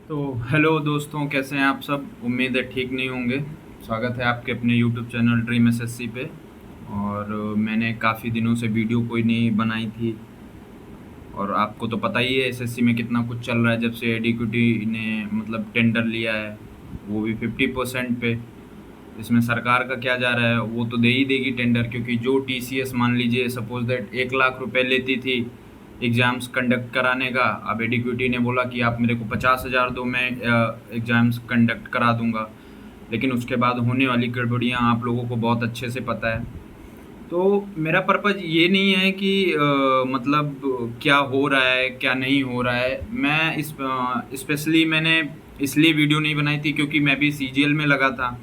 तो हेलो दोस्तों, कैसे हैं आप सब। उम्मीद है ठीक नहीं होंगे। स्वागत है आपके अपने यूट्यूब चैनल ड्रीम एसएससी पे। और मैंने काफ़ी दिनों से वीडियो कोई नहीं बनाई थी। और आपको तो पता ही है एसएससी में कितना कुछ चल रहा है जब से एडीक्यूटी ने मतलब टेंडर लिया है, वो भी 50% पे। इसमें सरकार का क्या जा रहा है, वो तो दे ही देगी टेंडर, क्योंकि जो टीसीएस मान लीजिए सपोज दैट 1 लाख रुपए लेती थी एग्ज़ाम्स कंडक्ट कराने का, अब एडीक्यूटी ने बोला कि आप मेरे को 50,000 दो, मैं एग्ज़ाम्स कंडक्ट करा दूंगा। लेकिन उसके बाद होने वाली गड़बड़ियाँ आप लोगों को बहुत अच्छे से पता है। तो मेरा पर्पज़ ये नहीं है कि मतलब क्या हो रहा है क्या नहीं हो रहा है। मैं इस स्पेशली मैंने इसलिए वीडियो नहीं बनाई थी क्योंकि मैं भी सीजीएल में लगा था।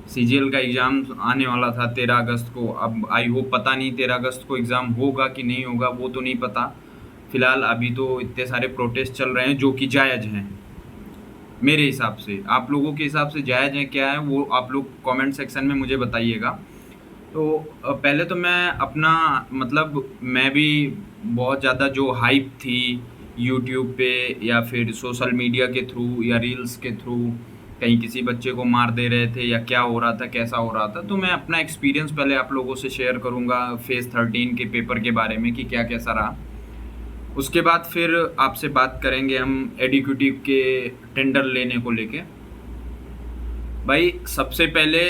सीजीएल का एग्ज़ाम आने वाला था 13 अगस्त को। अब आई होप, पता नहीं 13 अगस्त को एग्ज़ाम होगा कि नहीं होगा वो तो नहीं पता। फ़िलहाल अभी तो इतने सारे प्रोटेस्ट चल रहे हैं जो कि जायज़ हैं मेरे हिसाब से। आप लोगों के हिसाब से जायज़ हैं क्या है, वो आप लोग कमेंट सेक्शन में मुझे बताइएगा। तो पहले तो मैं अपना मतलब मैं भी बहुत ज़्यादा जो हाइप थी यूट्यूब पे या फिर सोशल मीडिया के थ्रू या रील्स के थ्रू, कहीं किसी बच्चे को मार दे रहे थे या क्या हो रहा था कैसा हो रहा था, तो मैं अपना एक्सपीरियंस पहले आप लोगों से शेयर करूँगा फेज़ 13 के पेपर के बारे में कि क्या कैसा रहा। उसके बाद फिर आपसे बात करेंगे हम एडीक्यूटिव के टेंडर लेने को लेके। भाई सबसे पहले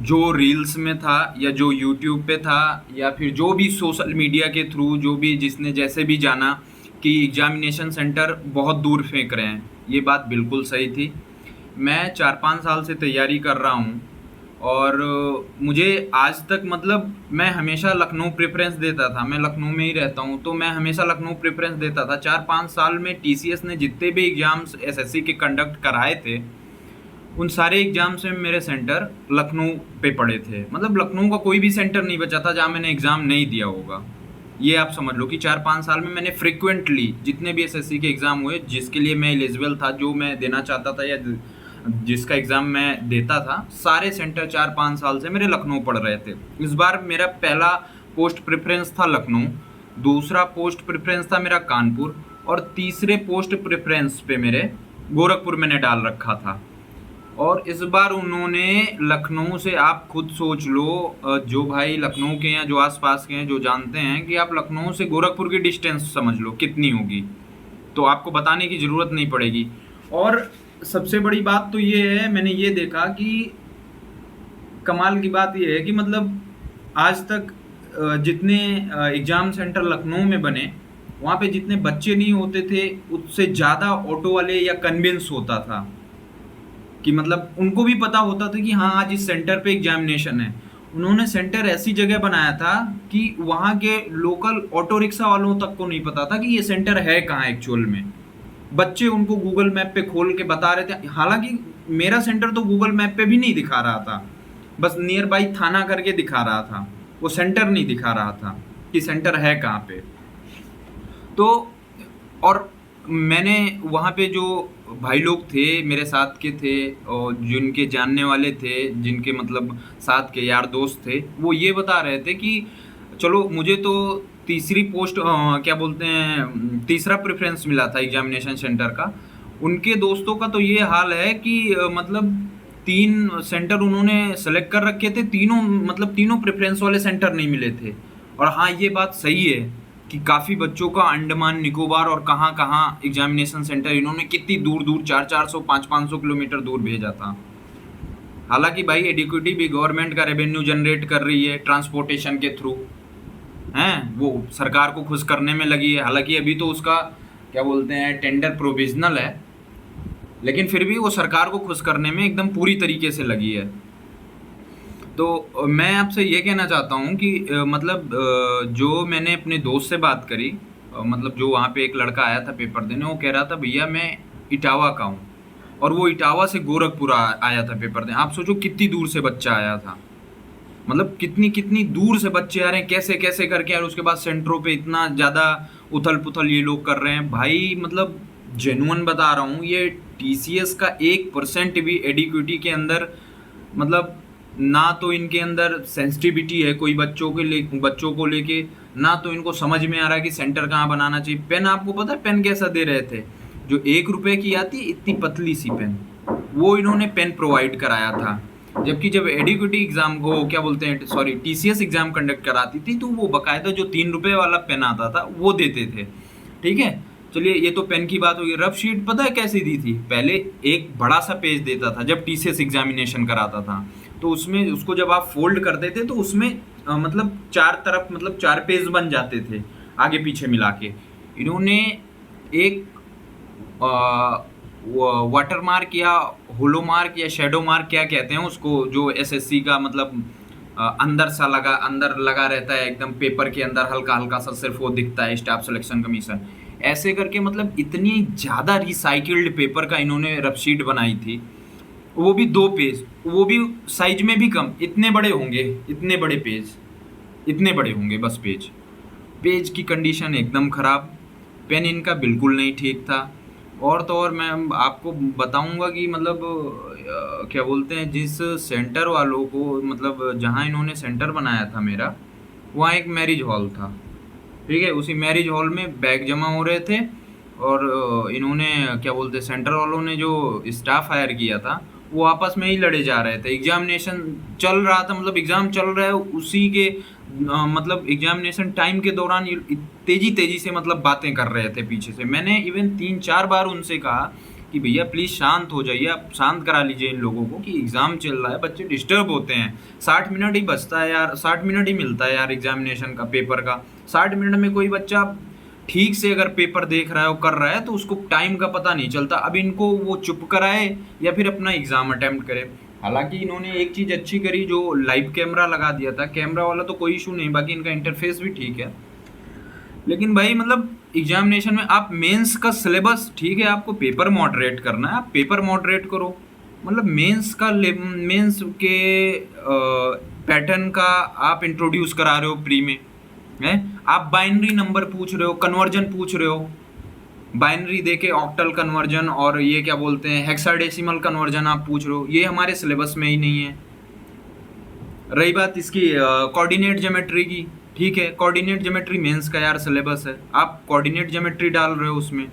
जो रील्स में था या जो यूट्यूब पे था या फिर जो भी सोशल मीडिया के थ्रू जो भी जिसने जैसे भी जाना कि एग्जामिनेशन सेंटर बहुत दूर फेंक रहे हैं, ये बात बिल्कुल सही थी। मैं 4-5 साल से तैयारी कर रहा हूँ और मुझे आज तक मतलब मैं हमेशा लखनऊ प्रेफरेंस देता था। मैं लखनऊ में ही रहता हूँ तो मैं हमेशा लखनऊ प्रेफरेंस देता था। 4-5 साल में टीसीएस ने जितने भी एग्ज़ाम्स एसएससी के कंडक्ट कराए थे उन सारे एग्जाम्स में मेरे सेंटर लखनऊ पे पड़े थे। मतलब लखनऊ का कोई भी सेंटर नहीं बचा था जहाँ मैंने एग्ज़ाम नहीं दिया होगा। ये आप समझ लो कि 4-5 साल में मैंने फ्रिक्वेंटली जितने भी एसएससी के एग्ज़ाम हुए जिसके लिए मैं एलिजिबल था, जो मैं देना चाहता था या जिसका एग्ज़ाम मैं देता था, सारे सेंटर 4-5 साल से मेरे लखनऊ पड़ रहे थे। इस बार मेरा पहला पोस्ट प्रेफरेंस था लखनऊ, दूसरा पोस्ट प्रेफरेंस था मेरा कानपुर और तीसरे पोस्ट प्रेफरेंस पे मेरे गोरखपुर मैंने डाल रखा था। और इस बार उन्होंने लखनऊ से, आप खुद सोच लो, जो भाई लखनऊ के हैं जो आसपास के हैं जो जानते हैं कि आप लखनऊ से गोरखपुर की डिस्टेंस समझ लो कितनी होगी, तो आपको बताने की ज़रूरत नहीं पड़ेगी। और सबसे बड़ी बात तो ये है, मैंने ये देखा कि कमाल की बात ये है कि मतलब आज तक जितने एग्ज़ाम सेंटर लखनऊ में बने वहाँ पे जितने बच्चे नहीं होते थे उससे ज़्यादा ऑटो वाले या कन्विंस होता था कि मतलब उनको भी पता होता था कि हाँ आज इस सेंटर पे एग्जामिनेशन है। उन्होंने सेंटर ऐसी जगह बनाया था कि वहाँ के लोकल ऑटो रिक्शा वालों तक को नहीं पता था कि ये सेंटर है कहाँ एक्चुअल में। बच्चे उनको गूगल मैप पे खोल के बता रहे थे, हालांकि मेरा सेंटर तो गूगल मैप पे भी नहीं दिखा रहा था, बस नियर बाई थाना करके दिखा रहा था, वो सेंटर नहीं दिखा रहा था कि सेंटर है कहाँ पे। तो और मैंने वहाँ पे जो भाई लोग थे मेरे साथ के थे और जिनके जानने वाले थे, जिनके मतलब साथ के यार दोस्त थे, वो ये बता रहे थे कि चलो मुझे तो तीसरी पोस्ट क्या बोलते हैं तीसरा प्रेफरेंस मिला था एग्जामिनेशन सेंटर का। उनके दोस्तों का तो ये हाल है कि मतलब 3 सेंटर उन्होंने सेलेक्ट कर रखे थे, तीनों मतलब तीनों प्रेफरेंस वाले सेंटर नहीं मिले थे। और हाँ ये बात सही है कि काफ़ी बच्चों का अंडमान निकोबार और कहाँ कहाँ एग्जामिनेशन सेंटर इन्होंने कितनी दूर दूर 400-400 500-500 किलोमीटर दूर भेजा था। हालांकि भाई एडुकेटी भी गवर्नमेंट का रेवेन्यू जनरेट कर रही है ट्रांसपोर्टेशन के थ्रू, हैं वो सरकार को खुश करने में लगी है। हालांकि अभी तो उसका क्या बोलते हैं टेंडर प्रोविजनल है, लेकिन फिर भी वो सरकार को खुश करने में एकदम पूरी तरीके से लगी है। तो मैं आपसे ये कहना चाहता हूँ कि मतलब जो मैंने अपने दोस्त से बात करी, मतलब जो वहाँ पे एक लड़का आया था पेपर देने, वो कह रहा था भैया मैं इटावा का हूँ और वो इटावा से गोरखपुर आया था पेपर देने। आप सोचो कितनी दूर से बच्चा आया था, मतलब कितनी कितनी दूर से बच्चे आ रहे हैं कैसे कैसे करके, और उसके बाद सेंटरों पे इतना ज़्यादा उथल पुथल ये लोग कर रहे हैं। भाई मतलब जेन्युइन बता रहा हूँ, ये टीसीएस का 1% भी एडिक्विटी के अंदर मतलब ना तो इनके अंदर सेंसिटिविटी है कोई बच्चों को लेके, ना तो इनको समझ में आ रहा है कि सेंटर कहाँ बनाना चाहिए। पेन आपको पता है पेन कैसा दे रहे थे, जो 1 रुपए की आती है इतनी पतली सी पेन, वो इन्होंने पेन प्रोवाइड कराया था। जबकि जब एडुकेटी एग्जाम को क्या बोलते हैं, सॉरी, टीसीएस एग्जाम कंडक्ट कराती थी तो वो बकायदा जो 3 रुपए वाला पेन आता था वो देते थे। ठीक है, चलिए ये तो पेन की बात होगी। रफ शीट पता है कैसी दी थी? पहले एक बड़ा सा पेज देता था जब टीसीएस एग्जामिनेशन कराता था, तो उसमें उसको जब आप फोल्ड करते थे तो उसमें मतलब 4 तरफ मतलब 4 पेज बन जाते थे आगे पीछे मिला के। इन्होंने एक वाटर मार्क या होलो मार्क या शेडो मार्क क्या कहते हैं उसको, जो एसएससी का मतलब अंदर लगा रहता है एकदम पेपर के अंदर, हल्का हल्का सा सिर्फ वो दिखता है, स्टाफ सिलेक्शन कमीशन, ऐसे करके मतलब इतनी ज़्यादा रिसाइकिल्ड पेपर का इन्होंने रफ शीट बनाई थी। वो भी 2 पेज, वो भी साइज में भी कम, इतने बड़े होंगे, इतने बड़े पेज, इतने बड़े होंगे बस पेज। पेज की कंडीशन एकदम ख़राब, पेन इनका बिल्कुल नहीं ठीक था। और तो और मैं आपको बताऊंगा कि मतलब क्या बोलते हैं, जिस सेंटर वालों को मतलब जहाँ इन्होंने सेंटर बनाया था मेरा, वहाँ एक मैरिज हॉल था। ठीक है, उसी मैरिज हॉल में बैग जमा हो रहे थे और इन्होंने क्या बोलते हैं, सेंटर वालों ने जो स्टाफ हायर किया था वो आपस में ही लड़े जा रहे थे। एग्जामिनेशन चल रहा था, मतलब एग्ज़ाम चल रहा है, उसी के मतलब एग्जामिनेशन टाइम के दौरान ये तेजी तेजी से मतलब बातें कर रहे थे पीछे से। मैंने इवन 3-4 बार उनसे कहा कि भैया प्लीज़ शांत हो जाइए, आप शांत करा लीजिए इन लोगों को कि एग्ज़ाम चल रहा है, बच्चे डिस्टर्ब होते हैं। 60 मिनट ही बचता है यार, 60 मिनट ही मिलता है यार एग्जामिनेशन का, पेपर का। 60 मिनट में कोई बच्चा ठीक से अगर पेपर देख रहा है और कर रहा है तो उसको टाइम का पता नहीं चलता। अब इनको वो चुप कराए या फिर अपना एग्ज़ाम अटेम्प्ट करे। हालांकि इन्होंने एक चीज़ अच्छी करी, जो लाइव कैमरा लगा दिया था, कैमरा वाला तो कोई इशू नहीं, बाकी इनका इंटरफेस भी ठीक है। लेकिन भाई मतलब एग्जामिनेशन में आप मेंस का सिलेबस, ठीक है आपको पेपर मॉडरेट करना है, आप पेपर मॉडरेट करो। मतलब मेंस के पैटर्न का आप इंट्रोड्यूस करा रहे हो प्री में, है आप बाइनरी नंबर पूछ रहे हो, कन्वर्जन पूछ रहे हो, बाइनरी देके ऑक्टल कन्वर्जन और ये क्या बोलते हैं हेक्साडेसिमल कन्वर्जन आप पूछ रहे हो, ये हमारे सिलेबस में ही नहीं है। रही बात इसकी कोऑर्डिनेट ज्योमेट्री की, ठीक है कोऑर्डिनेट ज्योमेट्री मेंस का यार सिलेबस है, आप कोऑर्डिनेट ज्योमेट्री डाल रहे हो उसमें।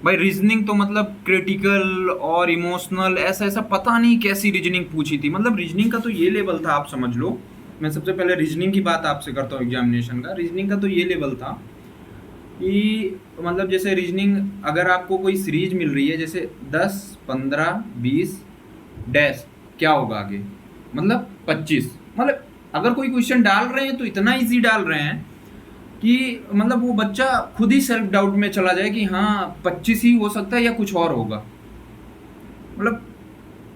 भाई रीजनिंग तो मतलब क्रिटिकल और इमोशनल, ऐसा ऐसा पता नहीं कैसी रीजनिंग पूछी थी। मतलब रीजनिंग का तो ये लेवल था, आप समझ लो। मैं सबसे पहले रीजनिंग की बात आपसे करता हूँ। एग्जामिनेशन का रीजनिंग का तो ये लेवल था कि मतलब जैसे रीजनिंग अगर आपको कोई सीरीज मिल रही है जैसे 10, 15, 20 डैश, क्या होगा आगे, मतलब 25। मतलब अगर कोई क्वेश्चन डाल रहे हैं तो इतना इजी डाल रहे हैं कि मतलब वो बच्चा खुद ही सेल्फ डाउट में चला जाए कि हाँ 25 ही हो सकता है या कुछ और होगा। मतलब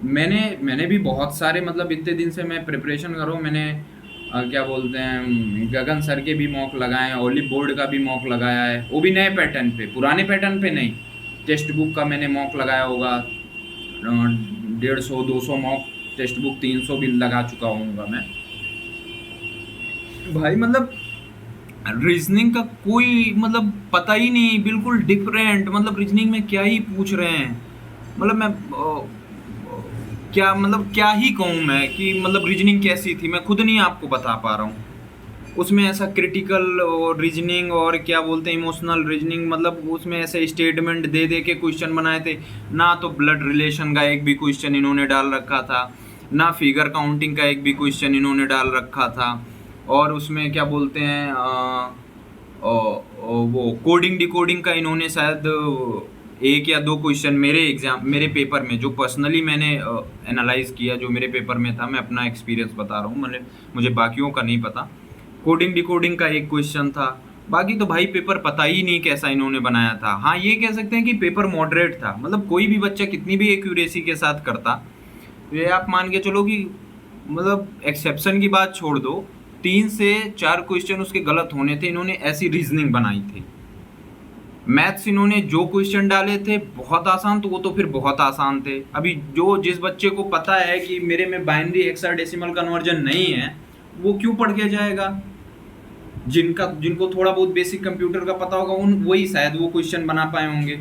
मैंने भी बहुत सारे, मतलब इतने दिन से मैं प्रिपरेशन कर रहा हूँ, मैंने क्या बोलते हैं गगन सर के भी मॉक लगाए हैं, ओलिव बोर्ड का भी मॉक लगाया है, वो भी नए पैटर्न पे, पुराने पैटर्न पे नहीं। टेक्स्ट बुक का मैंने मॉक लगाया होगा 150-200 मॉक, टेक्स्ट बुक 300 भी लगा चुका हूँगा मैं। भाई मतलब रीजनिंग का कोई मतलब पता ही नहीं, बिल्कुल डिफरेंट। मतलब रीजनिंग में क्या ही पूछ रहे हैं, मतलब मैं क्या मतलब क्या ही कहूँ मैं कि मतलब रीजनिंग कैसी थी, मैं खुद नहीं आपको बता पा रहा हूँ। उसमें ऐसा क्रिटिकल और रीजनिंग और क्या बोलते हैं इमोशनल रीजनिंग, मतलब उसमें ऐसे स्टेटमेंट दे दे के क्वेश्चन बनाए थे ना। तो ब्लड रिलेशन का एक भी क्वेश्चन इन्होंने डाल रखा था ना, फिगर काउंटिंग का एक भी क्वेश्चन इन्होंने डाल रखा था। और उसमें क्या बोलते हैं वो कोडिंग डिकोडिंग का इन्होंने शायद 1 या 2 क्वेश्चन मेरे पेपर में, जो पर्सनली मैंने एनालाइज किया, जो मेरे पेपर में था, मैं अपना एक्सपीरियंस बता रहा हूँ, मुझे बाकियों का नहीं पता। कोडिंग डिकोडिंग का 1 क्वेश्चन था, बाकी तो भाई पेपर पता ही नहीं कैसा इन्होंने बनाया था। हाँ ये कह सकते हैं कि पेपर मॉडरेट था, मतलब कोई भी बच्चा कितनी भी एक्यूरेसी के साथ करता, तो ये आप मान के चलो कि मतलब एक्सेप्शन की बात छोड़ दो, 3 से 4 क्वेश्चन उसके गलत होने थे। इन्होंने ऐसी रीजनिंग बनाई थी। मैथ्स इन्होंने जो क्वेश्चन डाले थे बहुत आसान, तो वो तो फिर बहुत आसान थे। अभी जिस बच्चे को पता है कि मेरे में बाइनरी हेक्साडेसिमल कन्वर्जन नहीं है, वो क्यों पढ़ के जाएगा? जिनको थोड़ा बहुत बेसिक कंप्यूटर का पता होगा वही शायद वो क्वेश्चन बना पाए होंगे।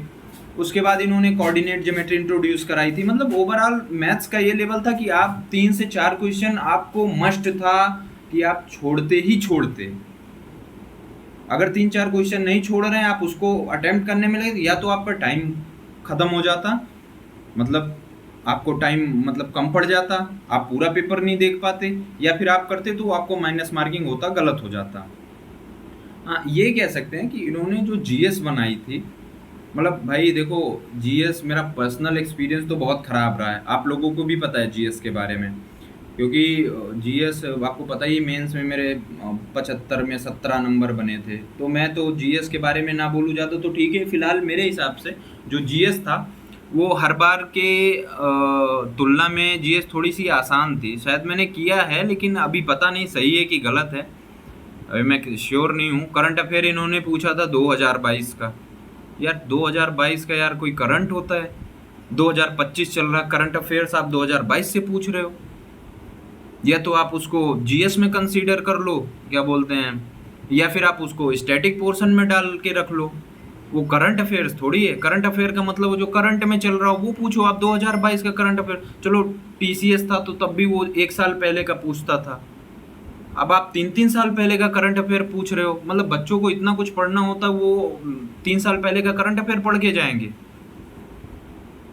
उसके बाद इन्होंने कोऑर्डिनेट ज्योमेट्री इंट्रोड्यूस कराई थी। मतलब ओवरऑल मैथ्स का ये लेवल था कि आप 3 से 4 क्वेश्चन आपको मस्ट था कि आप छोड़ते ही छोड़ते। अगर 3-4 क्वेश्चन नहीं छोड़ रहे हैं, आप उसको अटेम्प्ट करने में लगे, या तो आप पर टाइम ख़त्म हो जाता, मतलब आपको टाइम मतलब कम पड़ जाता, आप पूरा पेपर नहीं देख पाते, या फिर आप करते तो आपको माइनस मार्किंग होता, गलत हो जाता। हाँ, ये कह सकते हैं कि इन्होंने जो जीएस बनाई थी, मतलब भाई देखो, जीएस मेरा पर्सनल एक्सपीरियंस तो बहुत ख़राब रहा है, आप लोगों को भी पता है जीएस के बारे में, क्योंकि जीएस आपको पता ही, मेंस में मेरे 75 में 17 नंबर बने थे, तो मैं तो जीएस के बारे में ना बोलूँ ज़्यादा तो ठीक है। फिलहाल मेरे हिसाब से जो जीएस था वो हर बार के तुलना में जीएस थोड़ी सी आसान थी, शायद मैंने किया है लेकिन अभी पता नहीं सही है कि गलत है, अभी मैं श्योर नहीं हूँ। करंट अफेयर इन्होंने पूछा था 2022 का, यार 2022 का यार कोई करंट होता है? 2025 चल रहा, करंट अफेयर्स आप 2022 से पूछ रहे हो? या तो आप उसको जीएस में कंसीडर कर लो, क्या बोलते हैं, या फिर आप उसको स्टैटिक पोर्शन में डाल के रख लो। वो करंट अफेयर्स थोड़ी है, करंट अफेयर का मतलब वो जो करंट में चल रहा हो वो पूछो आप। 2022 का करंट अफेयर, चलो टीसीएस था तो तब भी वो 1 साल पहले का पूछता था, अब आप 3-3 साल पहले का करंट अफेयर पूछ रहे हो, मतलब बच्चों को इतना कुछ पढ़ना होता वो 3 साल पहले का करंट अफेयर पढ़ के जाएंगे।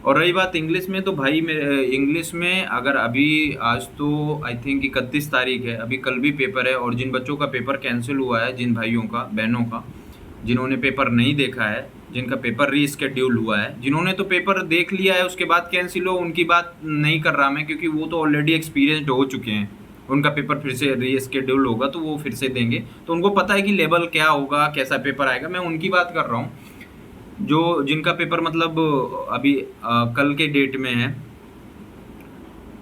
और रही बात इंग्लिश में, तो भाई इंग्लिश में अगर अभी आज तो आई थिंक 31 तारीख है, अभी कल भी पेपर है, और जिन बच्चों का पेपर कैंसिल हुआ है, जिन भाइयों का बहनों का जिन्होंने पेपर नहीं देखा है, जिनका पेपर रीस्केड्यूल हुआ है, जिन्होंने तो पेपर देख लिया है उसके बाद कैंसिल हो, उनकी बात नहीं कर रहा मैं, क्योंकि वो तो ऑलरेडी एक्सपीरियंस्ड हो चुके हैं, उनका पेपर फिर से रीस्केड्यूल होगा तो वो फिर से देंगे, तो उनको पता है कि लेवल क्या होगा, कैसा पेपर आएगा। मैं उनकी बात कर रहा हूँ जो जिनका पेपर मतलब अभी कल के डेट में है,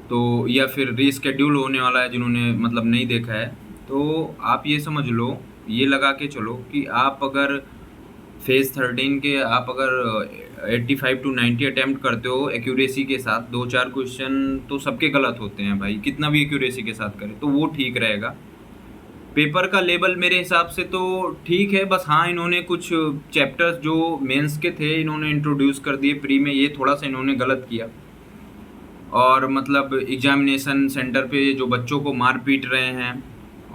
तो या फिर रीस्केड्यूल होने वाला है, जिन्होंने मतलब नहीं देखा है। तो आप ये समझ लो, ये लगा के चलो कि आप अगर फेज़ 13 के आप अगर 85 to 90 अटेम्प्ट करते हो एक्यूरेसी के साथ, 2-4 क्वेश्चन तो सबके गलत होते हैं भाई, कितना भी एक्यूरेसी के साथ करें तो वो ठीक रहेगा। पेपर का लेवल मेरे हिसाब से तो ठीक है, बस हाँ इन्होंने कुछ चैप्टर्स जो मेंस के थे इन्होंने इंट्रोड्यूस कर दिए प्री में, ये थोड़ा सा इन्होंने गलत किया। और मतलब एग्जामिनेशन सेंटर पे जो बच्चों को मार पीट रहे हैं,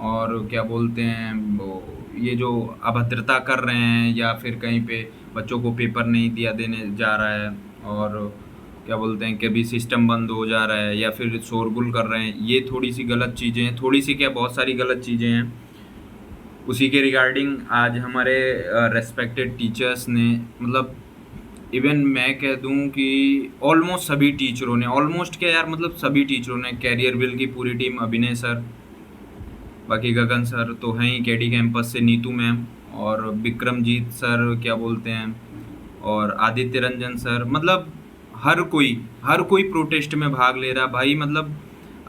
और क्या बोलते हैं वो, ये जो अभद्रता कर रहे हैं, या फिर कहीं पे बच्चों को पेपर नहीं दिया देने जा रहा है, और क्या बोलते हैं कभी सिस्टम बंद हो जा रहा है, या फिर शोरगुल कर रहे हैं, ये थोड़ी सी गलत चीज़ें हैं, थोड़ी सी क्या बहुत सारी गलत चीज़ें हैं। उसी के रिगार्डिंग आज हमारे रेस्पेक्टेड टीचर्स ने, मतलब इवन मैं कह दूं कि ऑलमोस्ट सभी टीचरों ने, ऑलमोस्ट क्या यार, मतलब सभी टीचरों ने, कैरियर विल की पूरी टीम, अभिनय सर, बाकी गगन सर तो हैं ही, केडी कैंपस से नीतू मैम, और विक्रमजीत सर क्या बोलते हैं, और आदित्य रंजन सर, मतलब हर कोई प्रोटेस्ट में भाग ले रहा भाई। मतलब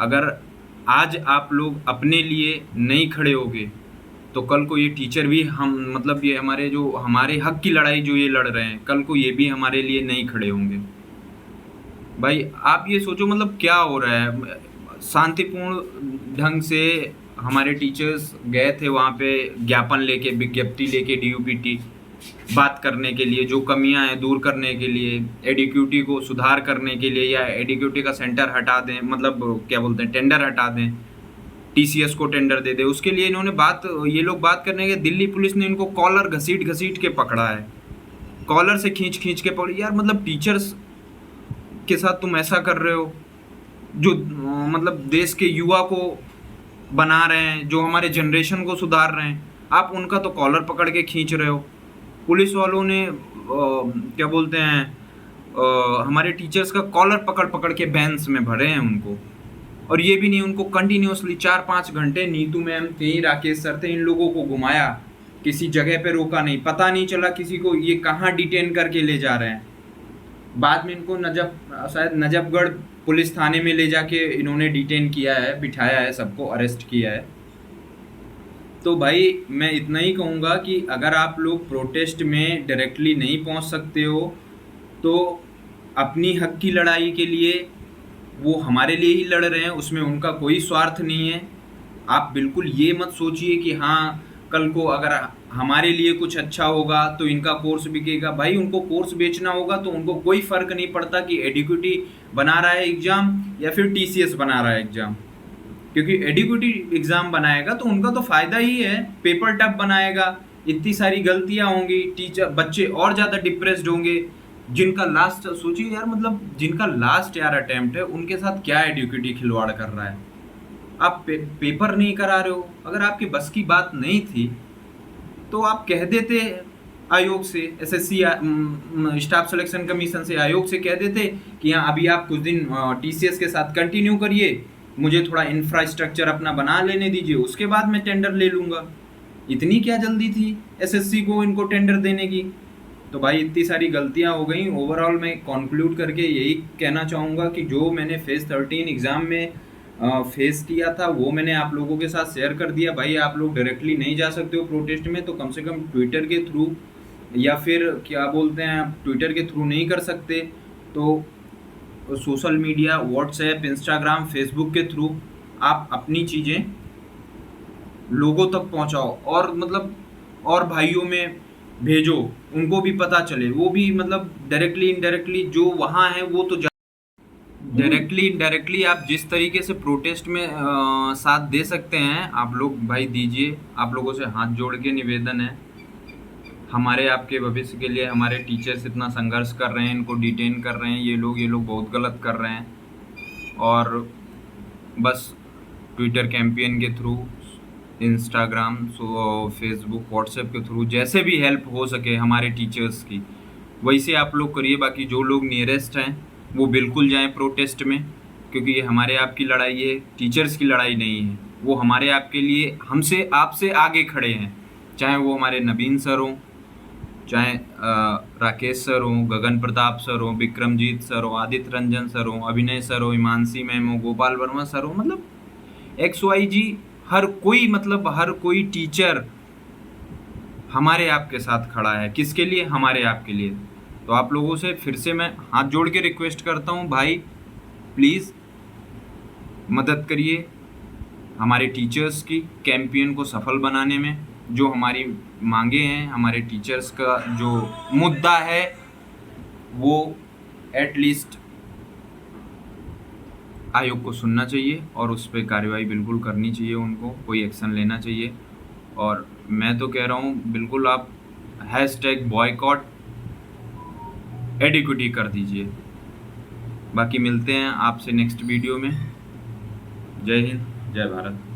अगर आज आप लोग अपने लिए नहीं खड़े होगे तो कल को ये टीचर भी, हम मतलब ये हमारे जो हमारे हक की लड़ाई जो ये लड़ रहे हैं, कल को ये भी हमारे लिए नहीं खड़े होंगे। भाई आप ये सोचो मतलब क्या हो रहा है, शांतिपूर्ण ढंग से हमारे टीचर्स गए थे वहाँ पे ज्ञापन लेके, विज्ञप्ति लेके डीयूपीटी बात करने के लिए, जो कमियां हैं दूर करने के लिए, एडिक्यूटी को सुधार करने के लिए, या एडिक्यूटी का सेंटर हटा दें, मतलब क्या बोलते हैं टेंडर हटा दें, टीसीएस को टेंडर दे दे, उसके लिए इन्होंने ये लोग बात करने के, दिल्ली पुलिस ने इनको कॉलर घसीट घसीट के पकड़ा है, कॉलर से खींच खींच के पकड़ी। यार मतलब टीचर्स के साथ तुम ऐसा कर रहे हो, जो मतलब देश के युवा को बना रहे हैं, जो हमारे जनरेशन को सुधार रहे हैं, आप उनका तो कॉलर पकड़ के खींच रहे हो। पुलिस वालों ने क्या बोलते हैं हमारे टीचर्स का कॉलर पकड़ पकड़ के बैंस में भरे हैं उनको, और ये भी नहीं, उनको कंटिन्यूसली 4-5 घंटे नीतू मैम थे, राकेश सर थे, इन लोगों को घुमाया, किसी जगह पे रोका नहीं, पता नहीं चला किसी को ये कहाँ डिटेन करके ले जा रहे हैं। बाद में इनको शायद नजफगढ़ पुलिस थाने में ले जाके इन्होंने डिटेन किया है, बिठाया है, सबको अरेस्ट किया है। तो भाई मैं इतना ही कहूँगा कि अगर आप लोग प्रोटेस्ट में डायरेक्टली नहीं पहुँच सकते हो तो अपनी हक की लड़ाई के लिए, वो हमारे लिए ही लड़ रहे हैं, उसमें उनका कोई स्वार्थ नहीं है। आप बिल्कुल ये मत सोचिए कि हाँ कल को अगर हमारे लिए कुछ अच्छा होगा तो इनका कोर्स बिकेगा। भाई उनको कोर्स बेचना होगा तो उनको कोई फ़र्क नहीं पड़ता कि एडिक्यूटी बना रहा है एग्ज़ाम या फिर टीसीएस बना रहा है एग्ज़ाम, क्योंकि एडिक्यूटी एग्ज़ाम बनाएगा तो उनका तो फ़ायदा ही है, पेपर टफ बनाएगा, इतनी सारी गलतियाँ होंगी, टीचर बच्चे और ज़्यादा डिप्रेस्ड होंगे, जिनका लास्ट, सोचिए यार, मतलब जिनका लास्ट यार अटेम्प्ट है उनके साथ क्या एडुकेटी खिलवाड़ कर रहा है। आप पेपर नहीं करा रहे हो। अगर आपकी बस की बात नहीं थी तो आप कह देते आयोग से, एसएससी स्टाफ सिलेक्शन कमीशन से, आयोग से कह देते कि हाँ अभी आप कुछ दिन टीसीएस के साथ कंटिन्यू करिए, मुझे थोड़ा इंफ्रास्ट्रक्चर अपना बना लेने दीजिए, उसके बाद मैं टेंडर ले लूँगा। इतनी क्या जल्दी थी एसएससी को इनको टेंडर देने की। तो भाई इतनी सारी गलतियां हो गई। ओवरऑल मैं कंक्लूड करके यही कहना चाहूँगा कि जो मैंने फेज़ 13 एग्ज़ाम में फेस किया था वो मैंने आप लोगों के साथ शेयर कर दिया। भाई आप लोग डायरेक्टली नहीं जा सकते हो प्रोटेस्ट में तो कम से कम ट्विटर के थ्रू, या फिर क्या बोलते हैं, आप ट्विटर के थ्रू नहीं कर सकते तो social media, WhatsApp, Instagram, Facebook के थ्रू आप अपनी चीज़ें लोगों तक पहुंचाओ, और मतलब और भाइयों में भेजो, उनको भी पता चले, वो भी मतलब डायरेक्टली इनडायरेक्टली जो वहाँ है वो तो डायरेक्टली इनडायरेक्टली आप जिस तरीके से प्रोटेस्ट में साथ दे सकते हैं आप लोग भाई दीजिए। आप लोगों से हाथ जोड़ के निवेदन है, हमारे आपके भविष्य के लिए हमारे टीचर्स इतना संघर्ष कर रहे हैं, इनको डिटेन कर रहे हैं, ये लोग बहुत गलत कर रहे हैं। और बस ट्विटर कैंपेन के थ्रू, इंस्टाग्राम, फेसबुक, व्हाट्सएप के थ्रू जैसे भी हेल्प हो सके हमारे टीचर्स की वैसे आप लोग करिए। बाकी जो लोग नियरेस्ट हैं वो बिल्कुल जाएं प्रोटेस्ट में, क्योंकि ये हमारे आपकी लड़ाई है, टीचर्स की लड़ाई नहीं है। वो हमारे आपके लिए हमसे आपसे आगे खड़े हैं, चाहे वो हमारे नवीन सर हों, चाहे राकेश सर हों, गगन प्रताप सर हों, विक्रमजीत सर हो, आदित्य रंजन सर हों, अभिनय सर हो, हिमांशी मैम हो, गोपाल वर्मा सर हो, मतलब XYZ हर कोई, मतलब हर कोई टीचर हमारे आपके साथ खड़ा है। किसके लिए? हमारे आपके लिए। तो आप लोगों से फिर से मैं हाथ जोड़ के रिक्वेस्ट करता हूँ, भाई प्लीज़ मदद करिए हमारे टीचर्स की कैंपेन को सफल बनाने में। जो हमारी मांगे हैं, हमारे टीचर्स का जो मुद्दा है वो एटलीस्ट आयोग को सुनना चाहिए और उस पर कार्रवाई बिल्कुल करनी चाहिए, उनको कोई एक्शन लेना चाहिए। और मैं तो कह रहा हूँ बिल्कुल आप #बॉयकॉट एडिक्विटी कर दीजिए। बाकी मिलते हैं आपसे नेक्स्ट वीडियो में। जय हिंद, जय भारत।